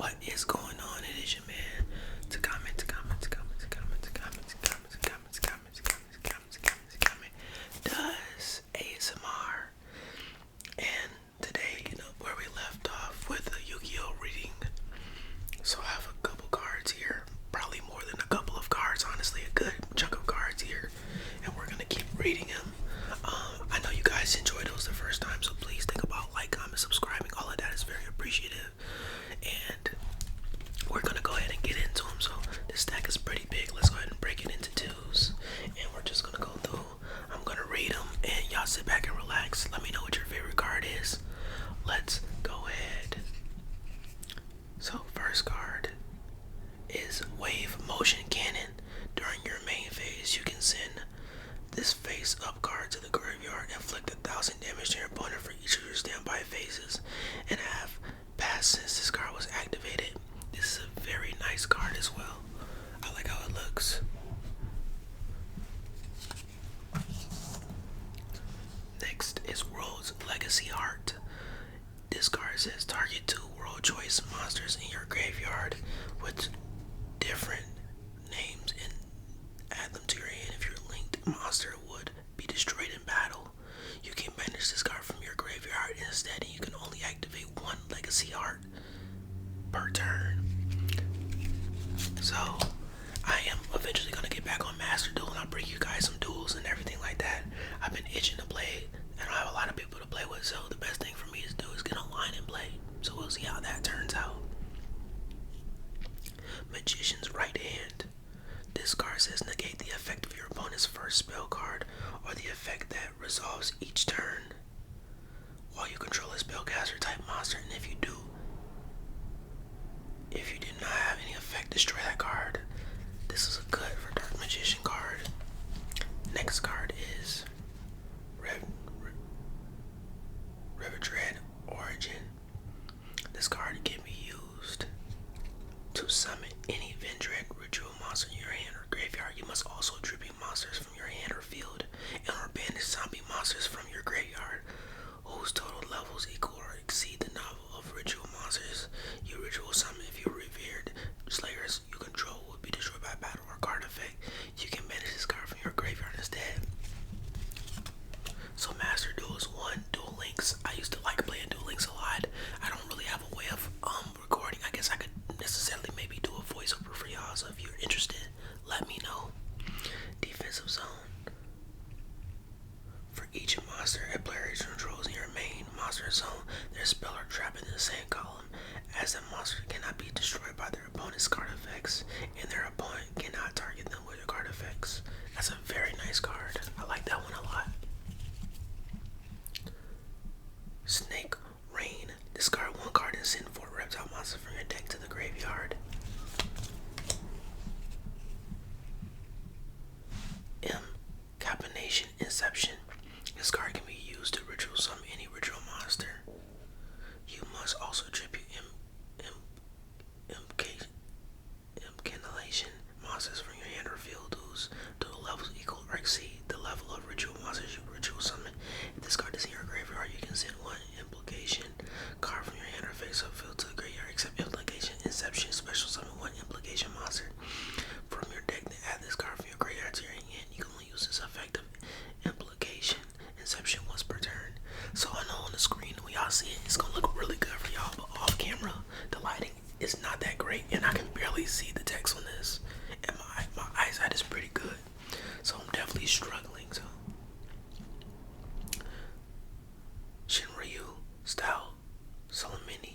What is going on? It is your man. To comment, to comment, to comment, to comment, to comment, to comment, to comment, to comment, to comment, to comment, to comment, to comment. Does ASMR. And today, where we left off with the Yu-Gi-Oh reading. So I have a couple cards here. Probably more than a couple of cards, honestly, a good chunk of cards here. And we're gonna keep reading them. I know you guys enjoyed those the first time, so please think about like, comment, subscribing. All of that is very appreciative. And we're gonna go ahead and get into them. So this stack is pretty big. Let's go ahead and break it into twos. And we're just gonna go through. I'm gonna read them, and y'all sit back and relax. Let me know what your favorite card is. Let's go ahead. So first card is Wave Motion Cannon. During your main phase, you can send this face-up card to the graveyard, inflict 1,000 damage to your opponent for each of your standby phases, and have passed since this card was activated. This is a very nice card as well. I like how it looks. Next is World's Legacy Heart. This card says target 2 World Choice monsters in your graveyard with different names and add them to your hand. If your linked monster would be destroyed in battle, you can banish this card from your graveyard instead, and you can only activate one Legacy Heart per turn. So I am eventually going to get back on Master Duel, and I'll bring you guys some duels and everything like that. I've been itching to play. I don't have a lot of people to play with, so the best thing for me to do is get online and play. So we'll see how that turns out. Magician's Right Hand. This card says negate the effect of your opponent's first spell card or the effect that resolves each turn while you control a spellcaster type monster, and if you do not have any effect, destroy that card. This is a good for Dark Magician card. Next card is Reverdread Origin. This card can be used to summon any Vendread ritual monster in your hand or graveyard. You must also tribute monsters from your hand or field, and or banish zombie monsters from your graveyard whose total levels equal or exceed the number of ritual monsters you ritual summon. If you revered slayers you control would be destroyed by battle or card effect, you can banish this card from your graveyard instead. So Master Duel is one. Duel Links. I used to like playing Duel Links a lot. I don't really have a way of recording. I guess I could necessarily maybe do a voiceover for y'all. So if you're interested, let me know. Defensive Zone. For each monster a player controls in your main monster zone, their spell or trap in the same column as the monster cannot be destroyed by their opponent's card effects, and their opponent cannot target them with their card effects. That's a very nice card. I like that one a lot. Snake Rain. Discard one card and send 4 reptile monsters from your deck to the graveyard. Caponation Inception. This card can be used to ritual summon any ritual monster. You must also tribute incantation monsters from your hand or field whose total levels equal or exceed the level of ritual monsters you ritual summon. If this card is in your graveyard, you can send one implication card from your hand or face up field to the graveyard, except implication Inception. Special summon one implication monster from your deck, then add this card from your graveyard to your hand. You can only use this effect of implication Inception once per turn. So I know on the screen when y'all see it, it's gonna look really good for y'all, but off camera the lighting is not that great, and I can barely see the text on this, and my eyesight is pretty good, so I'm definitely struggling. So Shinryu Style Salamini.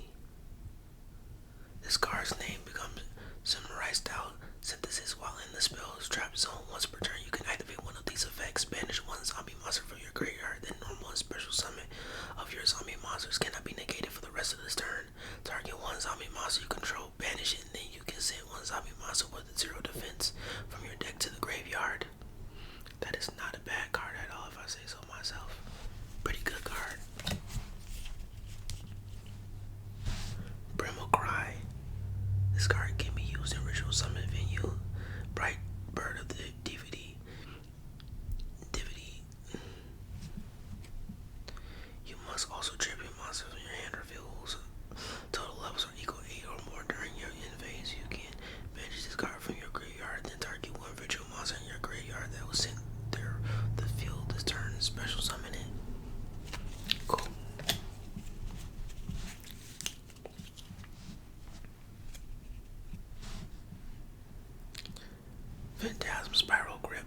This card's name becomes Samurai Style Synthesis while in the spell's trap zone. Once per turn, you can activate one of these effects. Banish one zombie monster from your graveyard. Then normal and special summon of your zombie monsters cannot be negated for the rest of this turn. Target one zombie monster you control, banish it, and then you can send one zombie monster with its Phantasm Spiral Grip.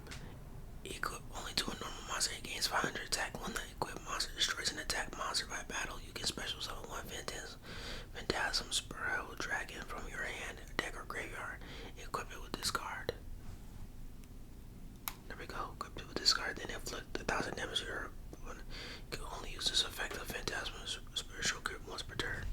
Equip only to a normal monster. It gains 500 attack when the equipped monster destroys an attack monster by battle. You can special summon one Phantasm Spiral Dragon from your hand, deck, or graveyard. Equip it with this card. There we go. Equip it with this card. Then inflict 1,000 damage to your opponent. You can only use this effect of Phantasm Spiritual Grip once per turn.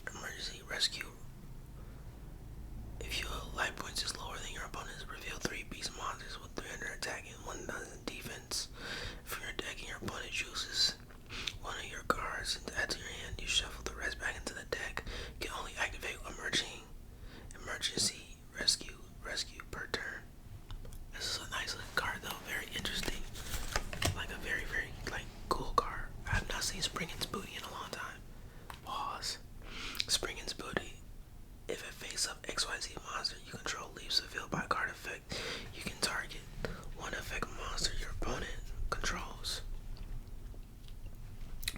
Emergency Rescue. If your life points is lower than your opponent's, reveal 3 beast monsters with 300 attack and 1,000 defense. From your deck and your opponent chooses one of your cards and add to your hand, you shuffle the rest back into the deck. You can only activate emergency rescue per turn. This is a nice little card though, very interesting. Like a very cool card. I have not seen Springin's Booty in a long time. Pause. Springin's Booty. If a face-up XYZ monster you control leaves the field by card effect, you can target one effect monster your opponent controls.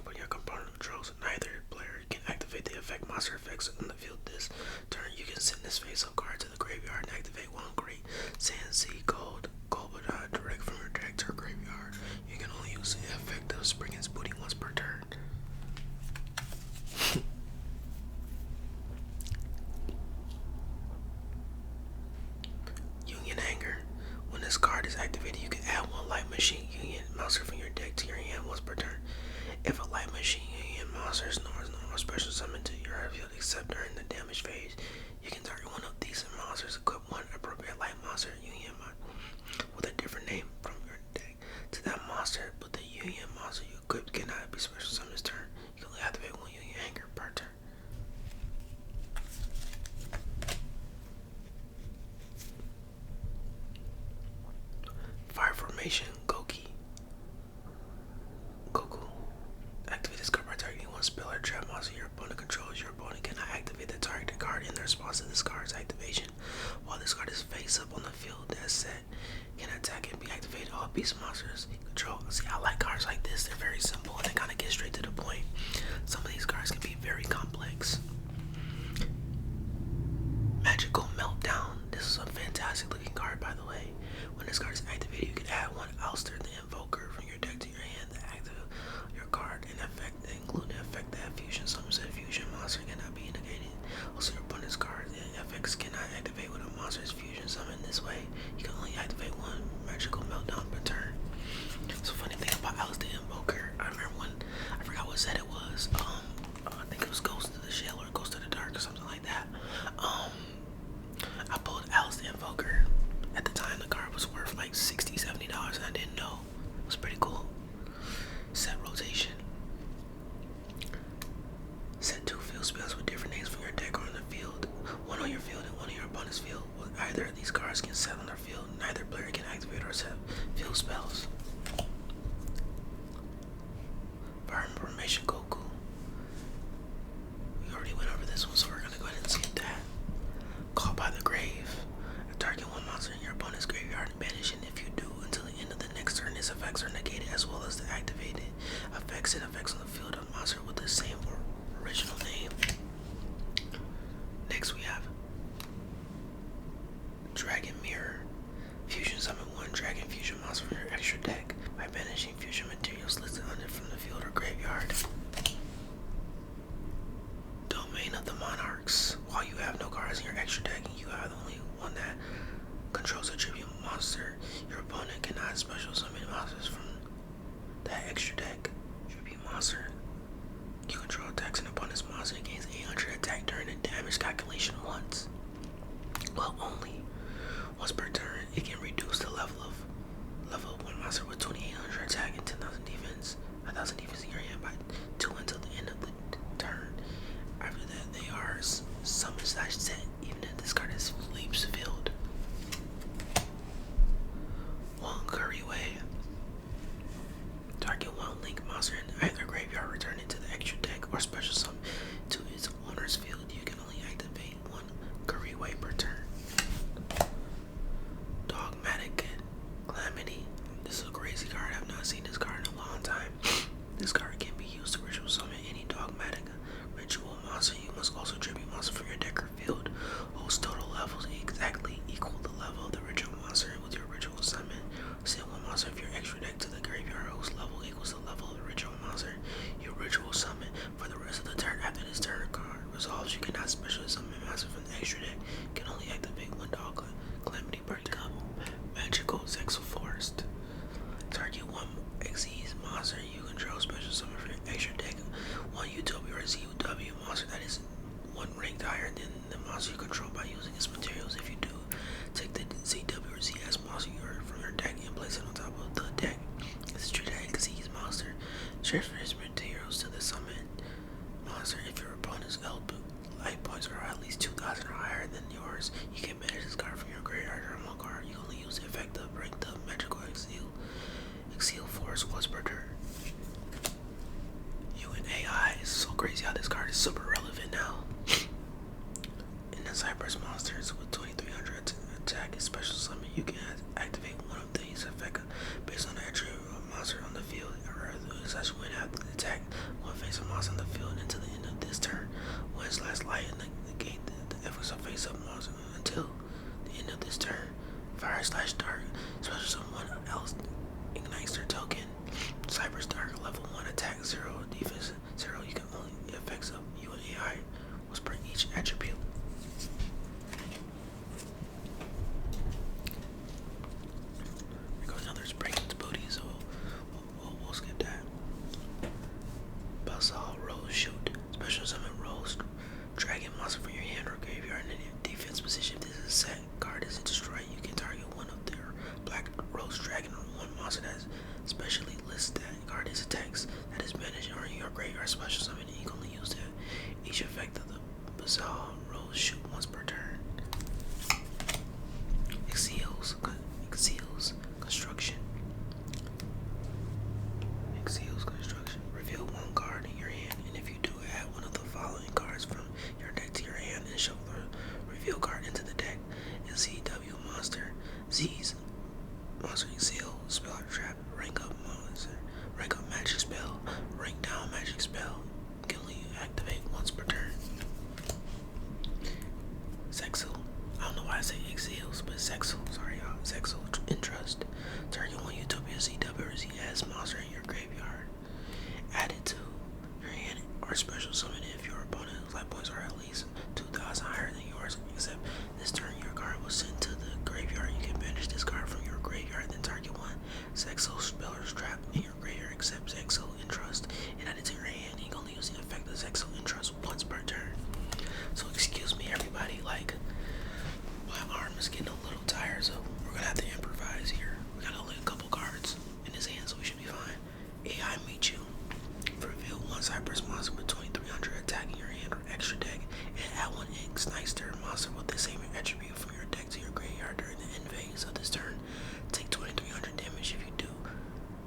When your opponent controls neither player can activate the effect monster effects on the field this turn. You can send this face-up card to the graveyard and activate one Great Sand Sea Golbada direct from your deck to your graveyard. You can only use the effect of Springin's Booty once per turn. Union Hanger. When this card is activated, you can add one Light Machine Union monster from your deck to your hand once per turn. If a Light Machine Union monster is no special summon to your field except during the damage phase, you can target one of these monsters, equip one appropriate Light Monster Union with a different name from your deck to that monster, but the Union monster you equipped cannot be special summoned this turn. You can only activate one Union Hanger per turn. Fire Formation Goku. Activate this card by targeting one spell or trap monster your opponent controls. Your opponent cannot activate the targeted card in response to this card's activation. While this card is face up on the field, that set can attack and be activated. All beast monsters you control. See, I like cards like this. They're very simple and they kind of get straight to the point. Some of these cards can be very complex. Magical Meltdown. This is a fantastic looking card, by the way. When this card is activated, you can add one Ouster the Invoker from your deck to your hand to activate your card and effect, include the effect that fusion summons. A fusion monster cannot be negated. Also, your opponent's card and effects cannot activate when a monster is fusion summoned. This way, you can only activate one Magical Meltdown per turn. So, funny thing about Ouster the Invoker, I remember when I forgot what set it was. I think it was Ghost of the Shell or Ghost of the Dark or something like that. I pulled Ouster the Invoker. At the time, the card was worth like $60, $70 and I didn't know. It was pretty cool. Set rotation. Set 2 field spells with different names from your deck on the field. One on your field and one on your opponent's field. Either of these cards can set on their field. Neither player can activate or set field spells. Fire Formation Goku. We already went over this one, so we're gonna go ahead and skip that. Call by the Grave. Target one monster in your opponent's graveyard and banish it. If you do, until the end of the next turn, its effects are negated as well as the activated effects and effects on the field of monster with the same original name. Next we have Dragon Mirror. Fusion summon one Dragon Fusion monster from your extra deck by banishing fusion materials listed on it from the field or graveyard. Domain of the Monarchs. While you have no cards in your extra deck and you are the only one that controls a tribute monster, your opponent cannot special summon monsters from that extra deck. Tribute monster. You control attacks an opponent's monster and gains 800 attack during the damage calculation once. Well, only once per turn. It can reduce the level of one monster with 2,800 attack and 10,000 defense, 1,000 defense in your hand by 2 until the end of the turn. After that, they are summoned / set, even if this card is leaps field. One Curry Way. Target one Link monster in either graveyard, return it to the extra deck, or special summon to its owner's field. You can only activate one Curry Way per turn. Dogmatic special summon monster from the extra deck. Can only activate one dog calamity per turn. Magical Zexal Forest. Target one Xyz monster you control special summon from your extra deck. One Utopia or ZW monster that is one ranked higher than the monster you control by using its materials. If you do, take the ZW or ZS monster from your deck and place it on top of the deck. It's treated as Xyz monster. Transfer its materials to the summon monster. If your opponent's life points are at least 2,000 or higher than yours, you can banish this card from your graveyard or one card. You only use the effect of break the magical Exile Force once per turn. AI is so crazy how this card is super relevant now. In the Cypress monsters with 2300 attack and special summon, you can activate one of these effects based on the attribute of a monster on the field, or such when after the attack one face a monster on the field until the end of this turn. When its last light and negate the effects of face up monster until the end of this turn. Fire / dark special summon one else ignites their token. Cypress Dark level 1 attack 0 defense 0. You can only effects of you and AI was per each attribute. Here goes another breaking its booty, so we'll skip that. Basal Rose Shoot. Special summon Rose Dragon monster from your hand or graveyard in a defense position. If this is a set card isn't destroyed, you can target one of their black Rose Dragon or one monster that is specially lists that card is attacks that is managed or in your graveyard special summon. You can only use that each effect of the Basal Rose Shoot once per turn. Exceals Construction. Exceals Construction. Reveal one card in your hand, and if you do, add one of the following cards from your deck to your hand and shuffle the reveal card into the deck. And ZW monster Z's monster Exile spell trap rank up monster, rank up magic spell, rank down magic spell. Can only activate once per turn. Zexal. I don't know why I say Exils, but Zexal. Sorry y'all. Zexal Entrust. Target one Utopia ZW or ZS monster in your graveyard. Add it to your hand or special summon if your opponent's life points are at least 2,000 higher than yours. Except this turn your card was sent to the graveyard. You can banish this card from your graveyard, then target one Zexal Speller's Trap in your graveyard except Zexal Entrust and add it to your hand. You can only use the effect of Zexal Entrust once per turn. So excuse me everybody, like my arm is getting a little tired, so we're gonna have to improvise here. We got only a couple cards in his hand, so we should be fine. AI Meet You. Reveal one Cypress monster with 2300 attack in your hand or extra deck, and add one X-Nicer monster with the same attribute from your deck to your graveyard during the end phase of this turn. Take 2300 damage if you do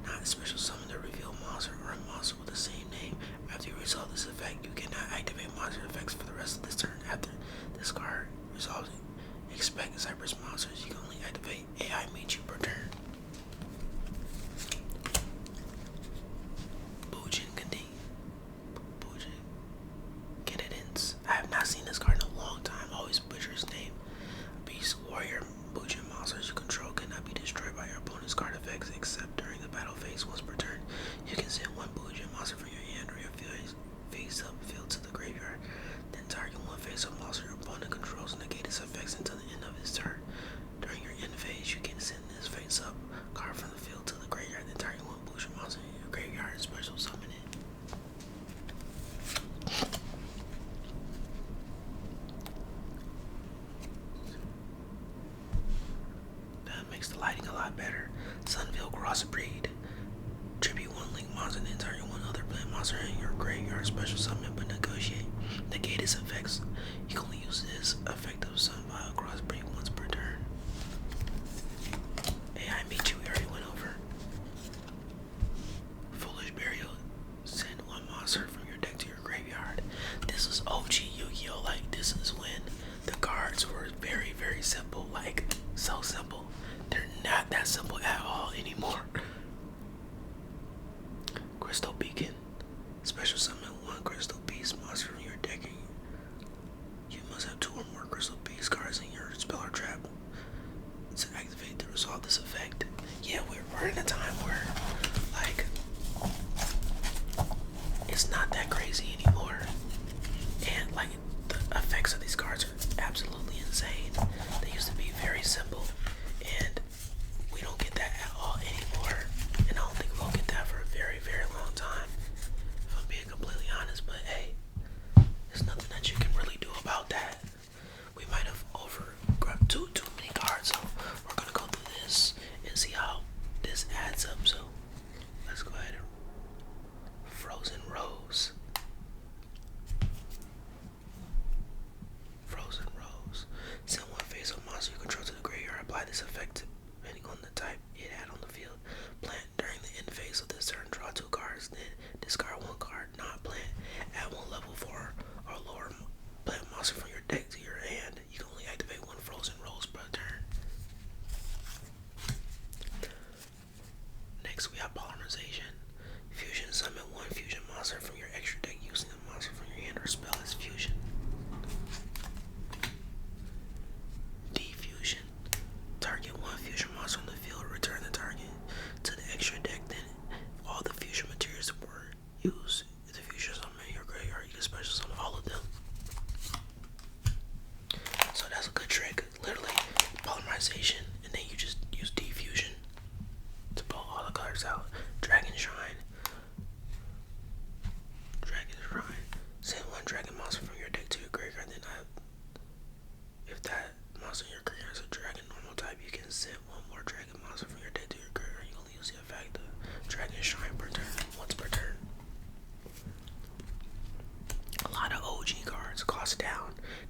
not special summon the reveal monster or a monster with the same name. After you resolve this effect, you cannot activate monster effects for the rest of this turn. After this card resolves it, expect Cypress monsters. You can only activate AI Meet You per turn. Candidates. I have not seen this card in a long time. I always butcher his name. Beast Warrior Bujin monsters you control cannot be destroyed by your opponent's card effects except during the battle phase once per turn. You can send one Bujin monster from your hand or your face up field to the graveyard. Then target one face up monster your opponent controls and negate its effects until the end of his turn. During your end phase, you can send this face up card from the field to the graveyard, then target one Bujin monster in your graveyard and special summon it. Makes the lighting a lot better. Sunville Crossbreed. Tribute one link monster, then target one other plant monster in your graveyard. Special summon but negate its effects. You can only use this effect of Sunville Crossbreed once per turn. AI Meet You, we already went over. Foolish Burial. Send one monster from your deck to your graveyard. This is OG Yu-Gi-Oh! Like, this is when the cards were very, very simple. Like, so simple. They're not that simple at all anymore. Crystal Beacon. Special summon one Crystal Beast monster from your deck. You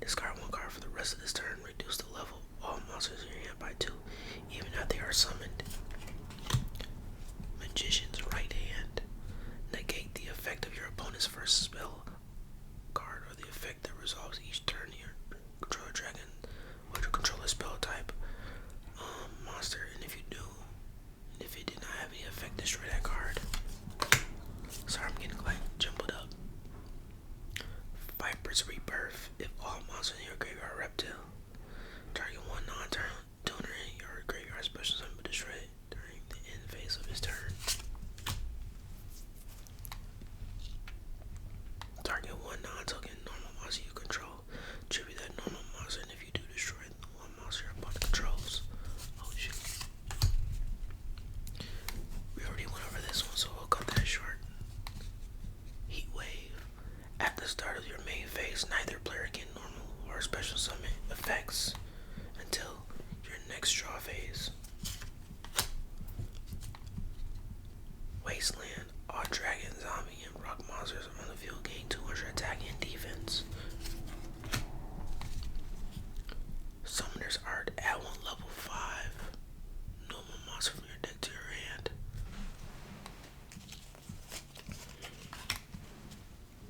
Discard one card for the rest of this turn. Reduce the level of all monsters in your hand by 2, even after they are summoned. Magician's Right Hand. Negate the effect of your opponent's first spell card or the effect that resolves each turn your control a dragon with your controller spell type monster, and if it did not have any effect, destroy that card. Sorry, I'm getting like jumbled up. Viper's Rebirth. If all monsters in your graveyard are reptile, target one non-tuner in your graveyard special summon but destroy it during the end phase of his turn. Target one non-token normal monster you control. Tribute that normal monster, and if you do, destroy the one monster your opponent controls. Oh shoot. We already went over this one, so we'll cut that short. Heat Wave. At the start of your main phase, neither player can normal or special summon effects until your next draw phase. Wasteland. All dragon, zombie, and rock monsters on the field gain 200 attack and defense. Summoner's Art. Add one level 5 normal monster from your deck to your hand.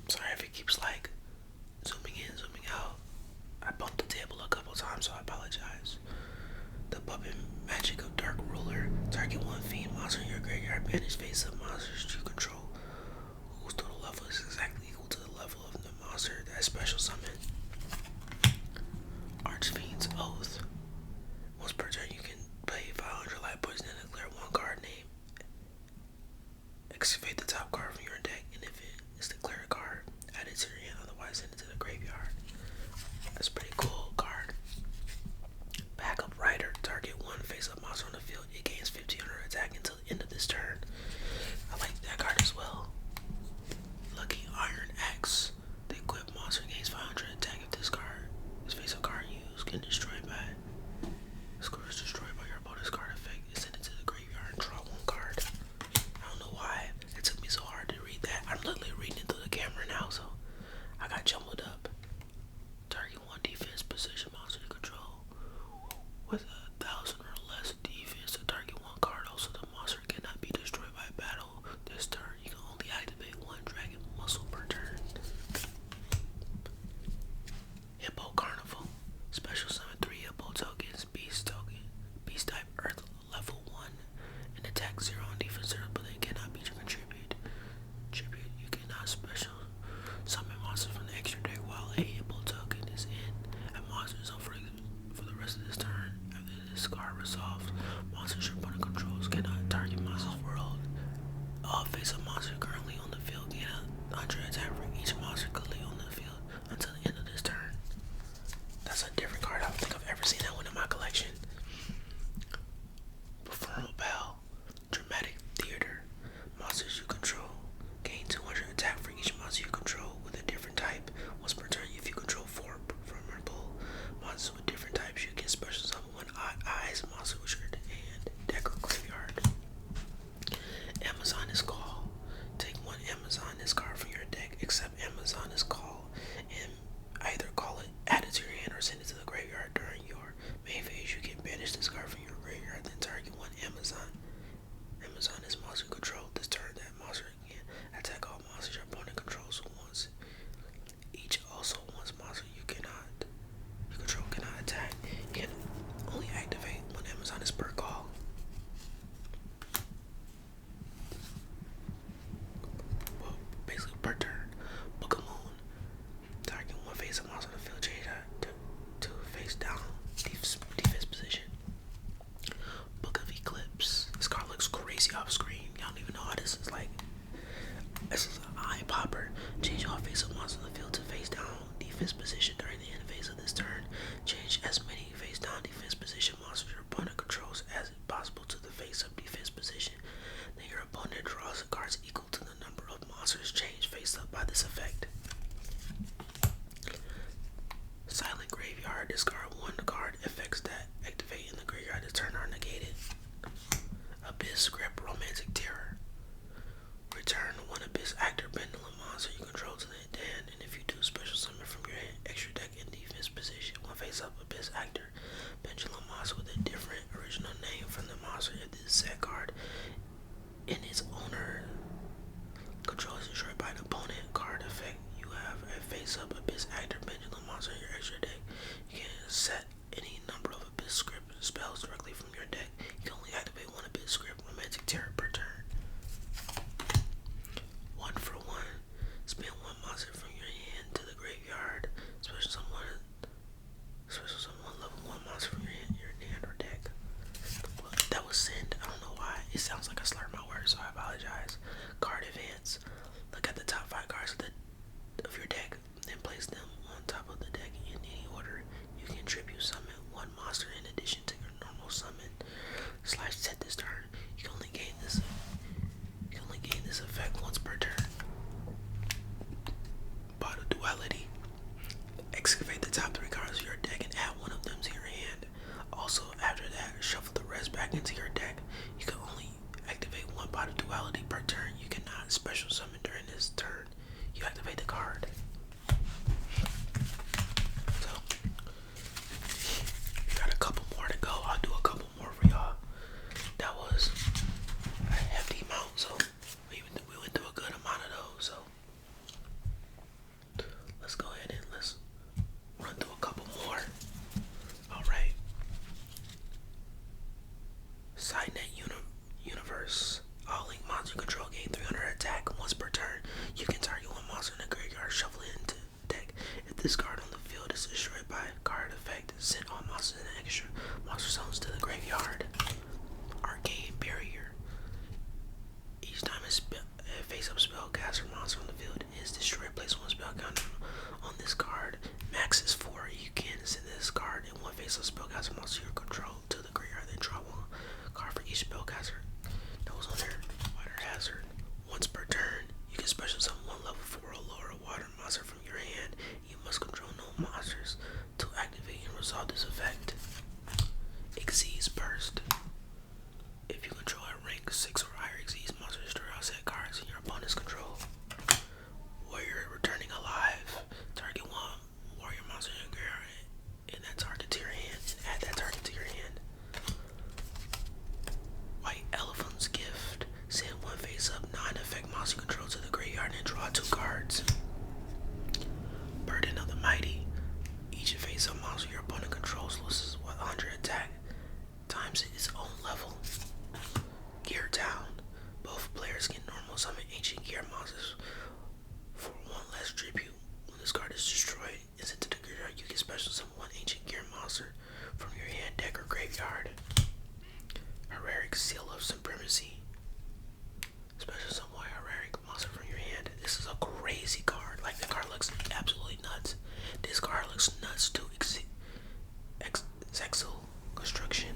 Sorry if it keeps like zooming in, zooming out. I bumped the table a couple times, so I apologize. The Puppet Magic of Dark Ruler. Target one fiend monster in your graveyard. Banish face up monsters you control, whose total level is exactly equal to the level of the monster that special summon. Archfiend's Oath. Once per turn, you can play 500 life points and declare one card name. Excavate the top card from your deck, and if it is declared a card, add it to your hand, otherwise send it to the graveyard. That's a pretty cool card. Backup Rider. Target one face-up monster on the field. It gains 1500 attack until the end of this turn. I like that card as well. Lucky Iron Axe. The equipped monster gains 500 attack if this card is face-up card used can destroy by this card is destroyed by your opponent's card effect. Send it to the graveyard and draw one card. I don't know why it took me so hard to read that. I'm literally reading it through the camera now, so I got jumbled up. Target one defense position monster to control with 1,000 or less defense. To target one card. Also, the monster cannot be destroyed by battle this turn. You can only activate one dragon muscle per turn. Hippo Carnival. Special summon 3 hippo tokens. Beast type Earth level 1 and attack 0 on defense 0, but they cannot be contributed. You cannot special summon monsters from the extra deck while a hippo token is in a monster zone for the rest of this turn. After this card resolves, monsters your opponent controls cannot target monsters world. All face-up monsters currently on the field gain 100 attack for each monster currently on the field until the end of this turn. That's a different card I've set any number of abyss script spells directly from your deck. You can only activate one abyss script romantic terror per turn. 1-for-1. Spin one monster from your hand to the graveyard. Special summon level 1 monster from your hand or deck. That was sent. I don't know why. It sounds like I slurred my words, so I apologize. Card advance. Look at the top 5 cards of your deck, then place them on top of the deck in any order. You can tribute summon one monster in addition to your normal summon / set this turn. You can only gain this effect once per turn. Bottle duality. Excavate the top 3 cards of your deck and add one of them to your hand. Also, after that, shuffle the rest back into your deck. You can only activate one bottle duality per turn. You cannot special summon during this turn. You activate the card. So, we got a couple more to go. I'll do a couple more for y'all. That was a hefty amount, so we went through a good amount of those. So, let's go ahead and let's run through a couple more. Alright. Sidenet Universe. All link monster control gain 300 attack once per turn. You can target one monster in the graveyard, shuffle it into the deck. If this card on the field is destroyed by a card effect, send all monsters in extra monster zones to the graveyard. Arcane Barrier. Each time a face-up spellcaster monster on the field is destroyed, place one spell counter on this card. Max is 4. You can send this card and one face-up spellcaster monster you control to the graveyard, then draw one card for each spellcaster that was on there. Water Hazard. Once per turn, you can special summon one level 4 or lower water monster from your hand. You must control no monsters to activate and resolve this effect. Xyz Burst. If you control a rank 6 or higher Xyz monster, destroy all set cards in your opponent's control. Warrior Returning Alive. Target one warrior monster in your graveyard and that target to your hand, and add that target to your hand. White Elephant's Gift. Send one face-up non-effect monster control to the graveyard and draw 2 cards. Burden of the Mighty. Each face-up monster your opponent controls loses 100 attack times its own level. Gear Town. Both players can normal summon ancient gear monsters for 1 less tribute. When this card is destroyed and sent to the graveyard, you can special summon 1 ancient gear monster from your hand, deck, or graveyard. Hereric Seal of Supremacy. Special summon 1 Hereric monster from your hand. This is a crazy card. Like, the card looks absolutely nuts. This card looks nuts too. Zexal Construction.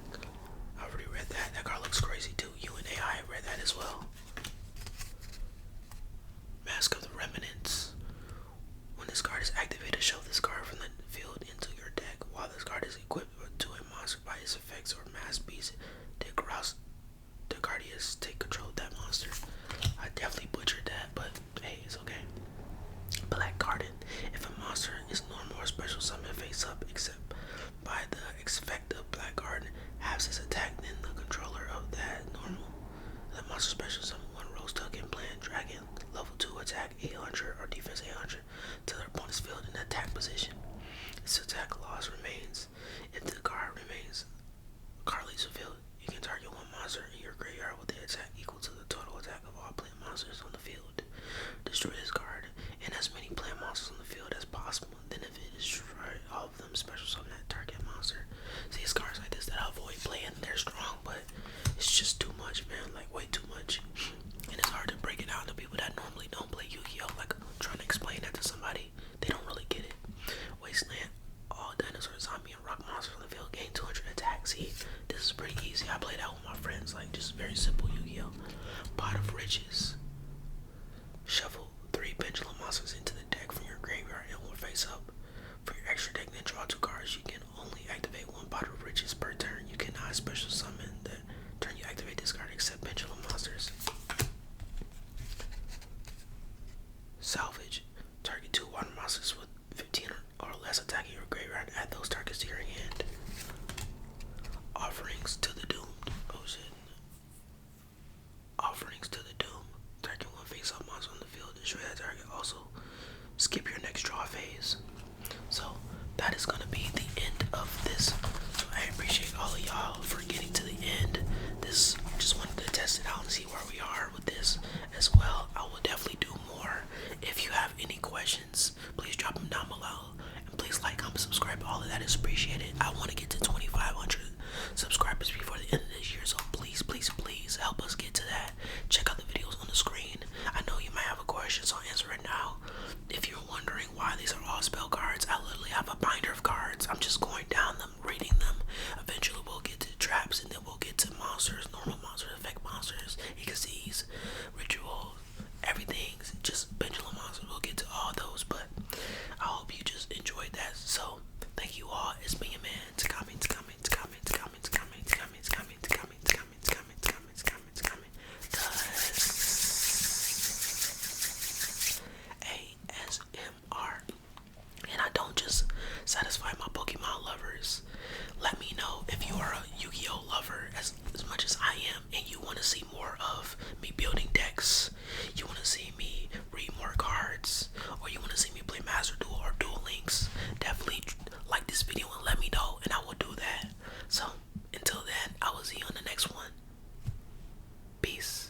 I already read that. That card looks crazy too. You and AI read that as well. Mask of the Remnants. When this card is activated, shuffle this card from the field into your deck. While this card is equipped to a monster by its effects or mass beast, the Guardians take control of that monster. I definitely butchered that, but hey, it's okay. Black Garden. If a monster is normal or special summon face up, except by the effect of Black Garden, halves its attack, then the controller of that normal. The monster special summon 1 Rose Token Plant Dragon, level 2 attack 800 or defense 800 to their opponent's field in attack position. Its attack loss remains. If the card leaves the field, you can target 1 monster in your graveyard with the attack equal to the total attack of all plant monsters on the field. Destroy this card and as many plant monsters on the field as possible. Then if it destroys all of them, special summon that target monster. See, it's cards like this that I avoid playing. They're strong, but it's just too much, man. Like, way too much. And it's hard to break it out to people that normally don't play Yu-Gi-Oh! Like, trying to explain that to somebody, they don't really get it. Wasteland. All dinosaur, zombie, and rock monsters on the field gain 200 attack. See, this is pretty easy. I play that with my friends. Like, just very simple Yu-Gi-Oh! Pot of Riches. Shuffle 3 pendulum monsters into the deck from your graveyard and 1 face up. For your extra deck, then draw 2 cards. You can only activate 1 pot of riches per turn. You cannot special summon the turn you activate this card except pendulum monsters. Salvage. Target 2 water monsters with 15 or less attacking your graveyard. Add those targets to your hand. Offerings to the Doomed. Oh shit. Offerings to the Doomed. Target 1 face-up monster on the field. Destroy that target. Also, skip your next draw phase. So, that is going to be the end of this. So I appreciate all of y'all for getting to the end. This just wanted to test it out and see where we are with this as well. I will definitely do more. If you have any questions, please drop them down below. And please like, comment, subscribe. All of that is appreciated. I want to get to 2,500 subscribers before the end of this year. So please, please, please help us get to that. Check out the videos on the screen. I know you might have a question, so I'll answer it now. If you're wondering why these are all spell cards, I literally have a binder of cards. I'm just going down them, reading them. Eventually we'll get to traps, and then we'll get to monsters, normal monsters, effect monsters, EXCs, rituals, everything. Just pendulum monsters. We'll get to all those, but I hope you just enjoyed that. So thank you all. It's been your man. Comments. ASMR. And I don't just satisfy my Pokemon lovers. Let me know if you are a Yu-Gi-Oh lover as much as I am, and you want to see more of me building decks. You want to see me read more cards, or you want to see me play Master Duel or Duel Links. Definitely like this video and let me know, and I will do that. So until then, I will see you on the next one. Peace.